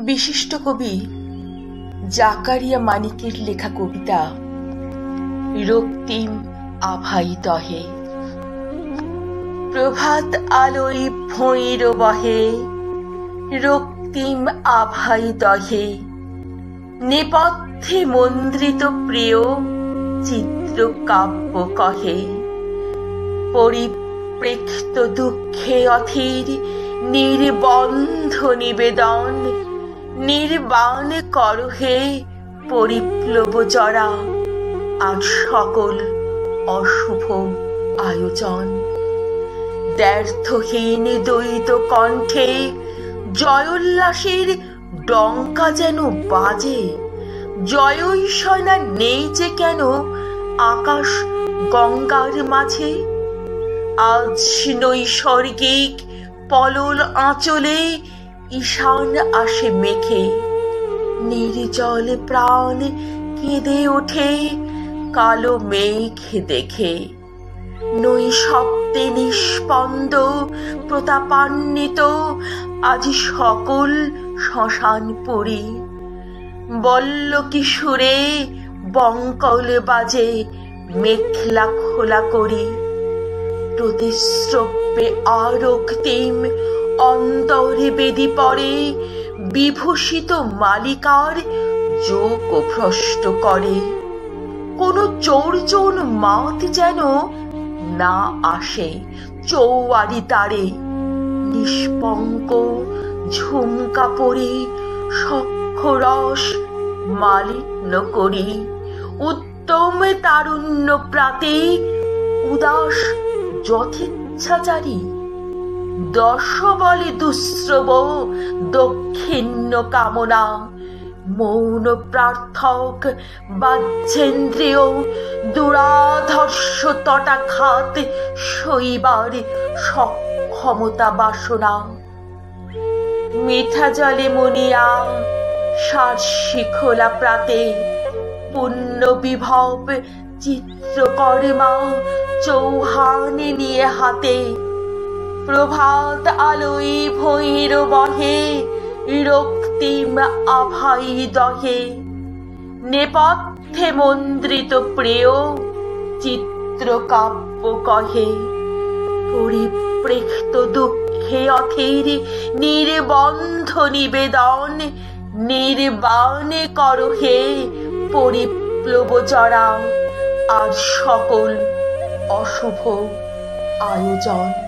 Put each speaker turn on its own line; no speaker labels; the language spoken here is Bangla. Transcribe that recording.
বিশিষ্ট কবি জাকারিয়া মানিকের লেখা কবিতা রক্তিম আভাই দহে। প্রভাত আলোয় ভৈর বহে, রক্তিম আভাই দহে। নেপথ্যে মন্দ্রিত প্রিয় চিত্র কাব্য কহে। পরিপ্রেক্ষিত দুঃখে অথির নির্বন্ধ নিবেদন। নির্বাণ করহে পরিপ্লব জরা, আর সকল অশুভ আয়োজন। দ্ব্যর্থহীন দ্বৈত কণ্ঠে জয়োল্লাসের ডঙ্কা যেন বাজে। জয়ৈষণা নেই যে কেন আকাশ গঙ্গার মাঝে। আজ নৈসর্গিক পলল আঁচলে ঈশান আসে মেখে। নির্জল প্রাণ কেঁদে ওঠে কালো মেঘ দেখে। নৈশব্দে নিষ্পন্দ প্রতাপান্বিত আজ সকল শ্মশানপুরী। বল্ল কিশোরে বঙ্কল বাজে মেখলা খোলা করি। প্রতিস্রব্যে আরক্তিম অন্তরে বেদি পড়ে। বিভূষিত মালিকার যোগ ভ্রষ্ট করে। কোন চোরজন মাত যেন না আসে চৌয়ারি তারে। নিষ্পঙ্ক ঝুমকা পরি সক্ষরস মালিন্য করি। উত্তম তারুণ্য প্রাতে উদাস যথেচ্ছাচারী। দশ বলে দুশ্রব দক্ষিণ্য কামনা। মৌন প্রার্থক বাহ্যেন্দ্রিয় দুরাধর্ষ তটাঘাত সইবার সক্ষমতা বাসনা। মিঠা জলে মুনিয়া সার্ষি খোলা প্রাতে। পুণ্য বিভব চিত্রকর্মা চৌহানে নিয়ে হাতে। প্রভাত আলোয় ভৈর বহে, রক্তিম আভাই দহে। নেপথ্যে মন্দ্রিত প্রিয় চিত্র কাব্য কহে। পরিপ্রেক্ষিত দুঃখে অথির নির্বন্ধ নিবেদন। নির্বাণে করহে পরিপ্লব জরা, আর সকল অশুভ আয়োজন।